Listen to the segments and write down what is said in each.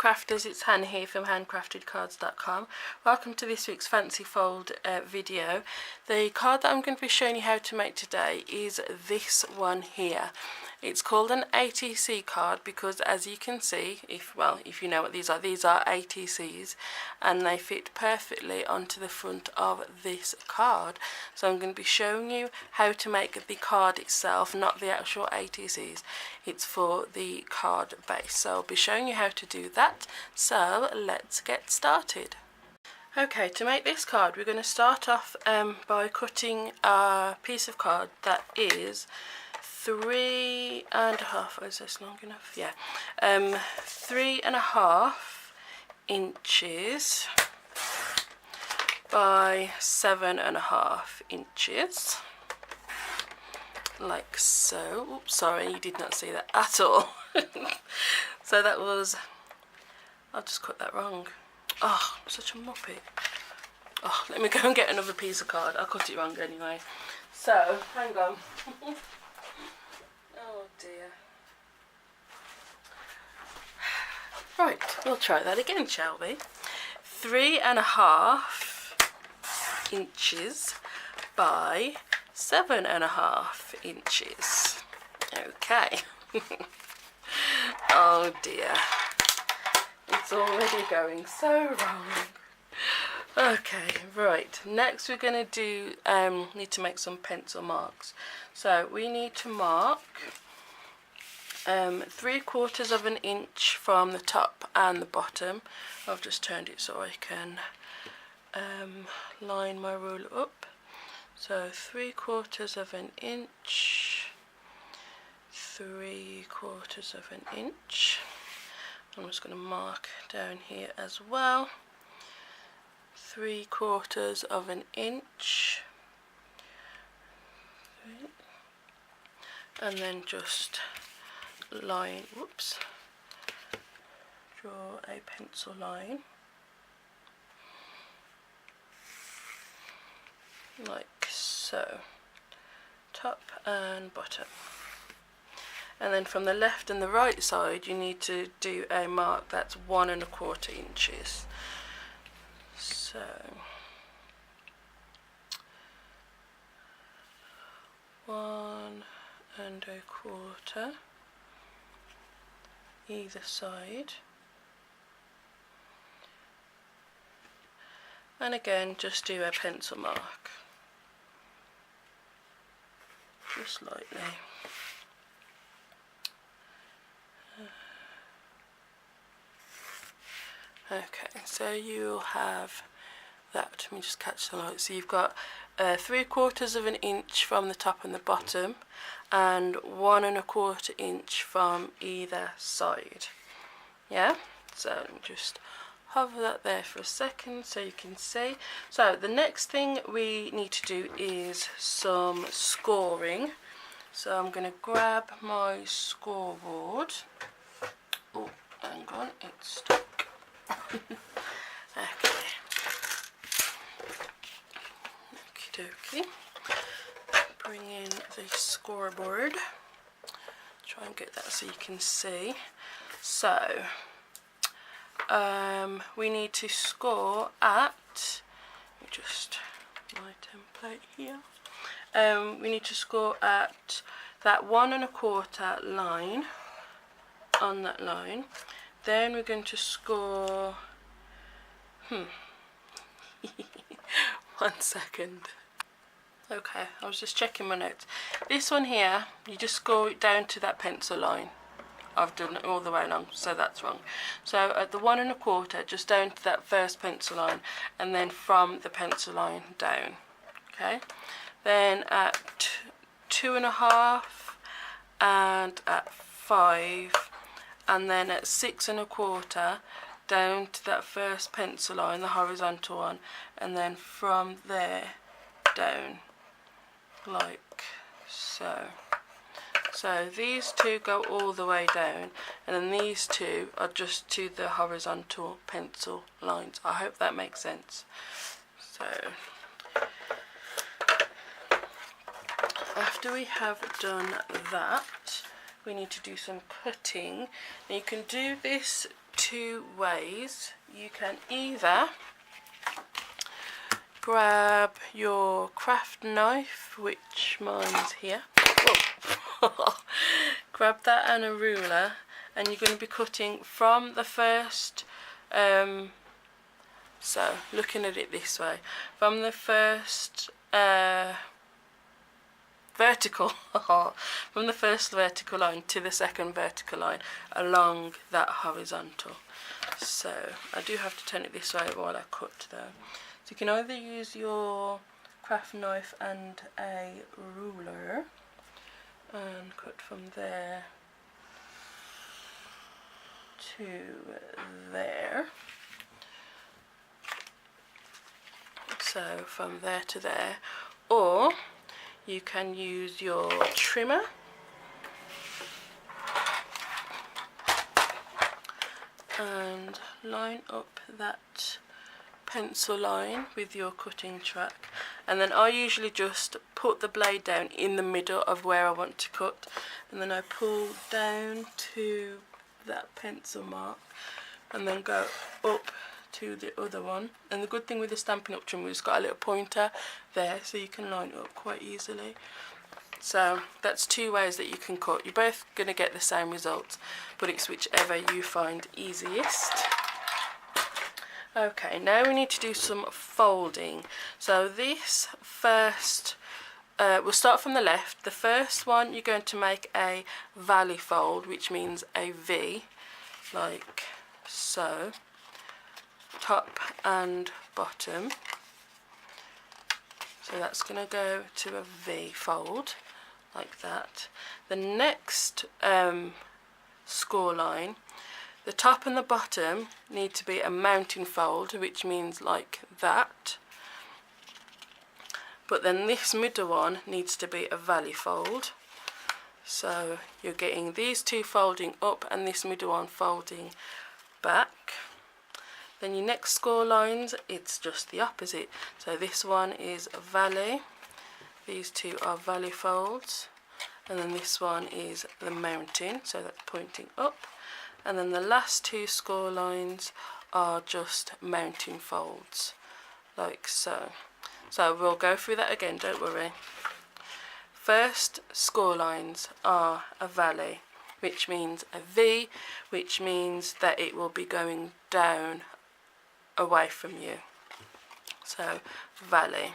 crafters, it's Han here from HanCraftedCards.com. Welcome to this week's fancy fold video. The card that I'm going to be showing you how to make today is this one here. It's called an ATC card because, as you can see, if you know what these are ATC'S, and they fit perfectly onto the front of this card. So I'm going to be showing you how to make the card itself, not the actual ATC'S. It's for the card base. So I'll be showing you how to do that. So let's get started. Okay, to make this card we're going to start off by cutting a piece of card that is 3.5, is this long enough? Yeah, 3.5 inches by 7.5 inches, like so. Oops, sorry, you did not see that at all. So that was, I've just cut that wrong. Oh, I'm such a muppet. Oh, let me go and get another piece of card. I cut it wrong anyway. So, hang on. Oh dear. Right, we'll try that again, shall we? 3.5 inches by 7.5 inches. Okay. Oh dear. It's already going so wrong. Okay, right. Next we're going to do, need to make some pencil marks. So we need to mark 3/4 of an inch from the top and the bottom. I've just turned it so I can line my ruler up. So 3/4 of an inch, 3/4 of an inch. I'm just going to mark down here as well. 3/4 of an inch, and then just line, whoops, draw a pencil line like so, top and bottom. And then from the left and the right side you need to do a mark that's 1.25 inches. So 1.25 either side, and again just do a pencil mark just lightly. Okay, so you'll have that. Let me just catch the light. So you've got 3/4 of an inch from the top and the bottom, and 1.25 inch from either side. Yeah, so let me just hover that there for a second so you can see. So the next thing we need to do is some scoring. So I'm going to grab my scoreboard. Oh, hang on, it's stuck. Okay. Okie dokie. Bring in the scoreboard. Try and get that so you can see. So, we need to score at, let me just, my template here. We need to score at that 1.25 line, on that line. Then we're going to score, 1 second. Okay, I was just checking my notes. This one here, you just score it down to that pencil line. I've done it all the way along, so that's wrong. So at the 1.25, just down to that first pencil line, and then from the pencil line down. Okay. Then at 2.5, and at 5. And then at 6.25 down to that first pencil line, the horizontal one, and then from there down like so. So these two go all the way down, and then these two are just to the horizontal pencil lines. I hope that makes sense. So after we have done that, we need to do some cutting. Now you can do this two ways. You can either grab your craft knife, which mine's here. Grab that and a ruler, and you're going to be cutting from the first, so looking at it this way, from the first vertical from the first vertical line to the second vertical line along that horizontal. So I do have to turn it this way while I cut though. So you can either use your craft knife and a ruler and cut from there to there. So from there to there, or you can use your trimmer and line up that pencil line with your cutting track, and then I usually just put the blade down in the middle of where I want to cut, and then I pull down to that pencil mark and then go up to the other one. And the good thing with the Stampin' Up trimmer is it's got a little pointer there, so you can line it up quite easily. So that's two ways that you can cut. You're both going to get the same results, but it's whichever you find easiest. Okay, now we need to do some folding. So this first, we'll start from the left. The first one, you're going to make a valley fold, which means a V, like so, top and bottom. So that's going to go to a V fold, like that. The next score line, the top and the bottom need to be a mountain fold, which means like that. But then this middle one needs to be a valley fold. So you're getting these two folding up and this middle one folding back. Then your next score lines, it's just the opposite. So this one is a valley, these two are valley folds, and then this one is the mountain, so that's pointing up. And then the last two score lines are just mountain folds, like so. So we'll go through that again, don't worry. First score lines are a valley, which means a V, which means that it will be going down away from you. So valley.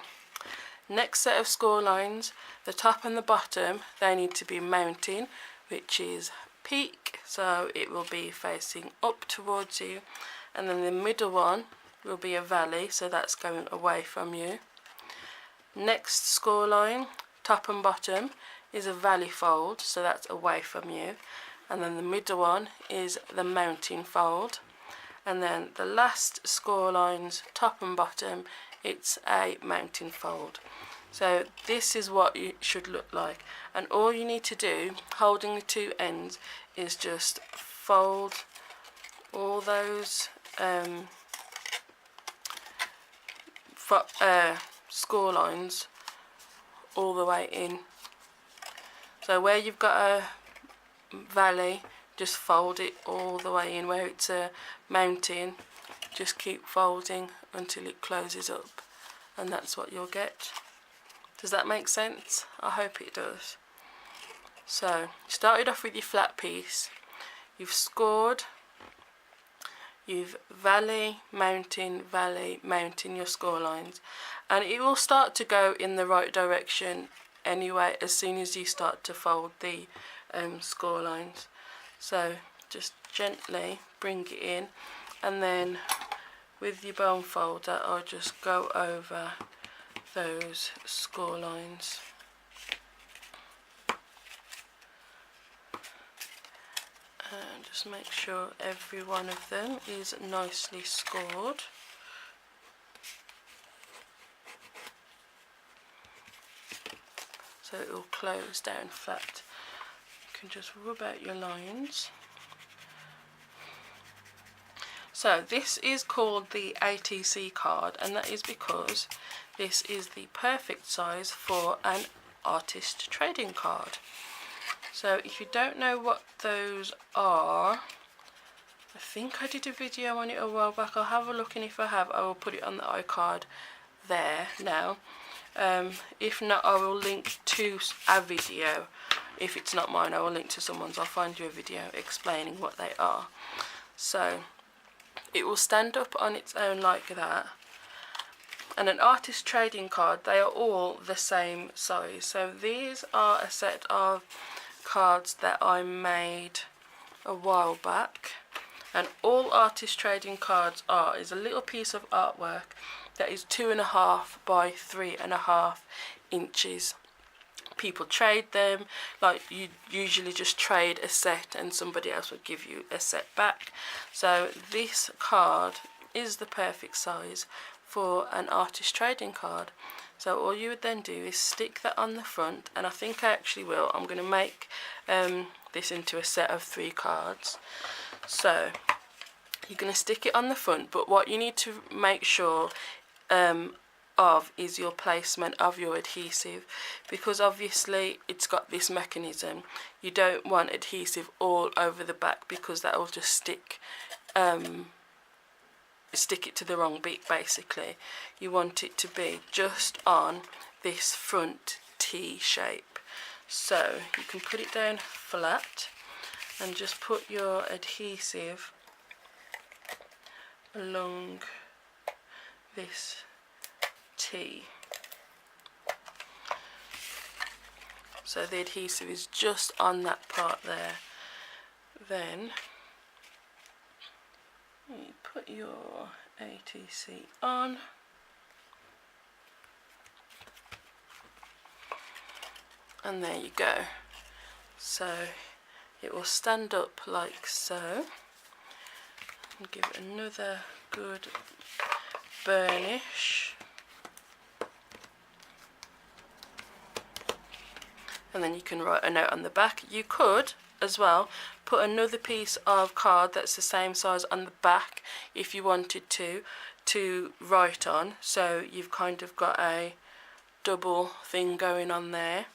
Next set of score lines, the top and the bottom, they need to be mountain, which is peak, so it will be facing up towards you. And then the middle one will be a valley, so that's going away from you. Next score line, top and bottom, is a valley fold, so that's away from you. And then the middle one is the mountain fold. And then the last score lines, top and bottom, it's a mountain fold. So this is what it should look like. And all you need to do, holding the two ends, is just fold all those score lines all the way in. So where you've got a valley, just fold it all the way in. Where it's a mountain, just keep folding until it closes up, and that's what you'll get. Does that make sense? I hope it does. So you started off with your flat piece, you've scored, you've valley, mountain, your score lines, and it will start to go in the right direction anyway as soon as you start to fold the score lines. So just gently bring it in, and then with your bone folder I'll just go over those score lines. And just make sure every one of them is nicely scored. So it will close down flat. You can just rub out your lines. So this is called the ATC card, and that is because this is the perfect size for an artist trading card. So if you don't know what those are, I think I did a video on it a while back. I'll have a look, and if I have, I will put it on the iCard there now. If not, I will link to a video. If it's not mine, I will link to someone's. I'll find you a video explaining what they are. So it will stand up on its own like that. And an artist trading card, they are all the same size. So these are a set of cards that I made a while back. And all artist trading cards is a little piece of artwork that is 2.5 by 3.5 inches. People trade them, like you usually just trade a set and somebody else would give you a set back. So this card is the perfect size for an artist trading card. So all you would then do is stick that on the front, and I think I actually will. I'm going to make this into a set of 3 cards. So you're going to stick it on the front, but what you need to make sure of is your placement of your adhesive, because obviously it's got this mechanism. You don't want adhesive all over the back, because that will just stick it to the wrong bit basically. You want it to be just on this front T shape. So you can put it down flat and just put your adhesive along this T. So the adhesive is just on that part there. Then you put your ATC on, and there you go. So it will stand up like so. And give it another good burnish, and then you can write a note on the back. You could as well put another piece of card that's the same size on the back if you wanted to write on, so you've kind of got a double thing going on there.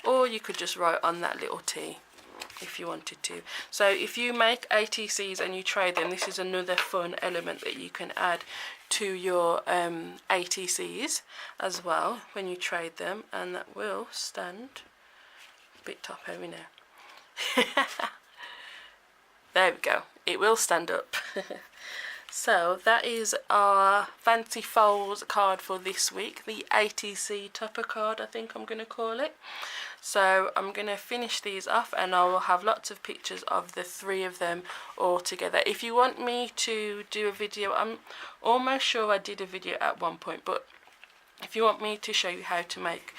Or you could just write on that little T if you wanted to. So if you make ATCs and you trade them, this is another fun element that you can add to your ATCs as well when you trade them, and that will stand a bit top heavy now. There we go, it will stand up. So that is our Fancy Folds card for this week, the ATC topper card I think I'm going to call it. So I'm going to finish these off, and I will have lots of pictures of the 3 of them all together. If you want me to do a video, I'm almost sure I did a video at one point, but if you want me to show you how to make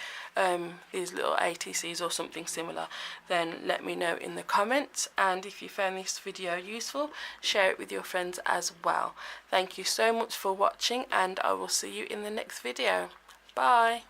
these little ATCs or something similar, then let me know in the comments. And if you found this video useful, share it with your friends as well. Thank you so much for watching, and I will see you in the next video. Bye.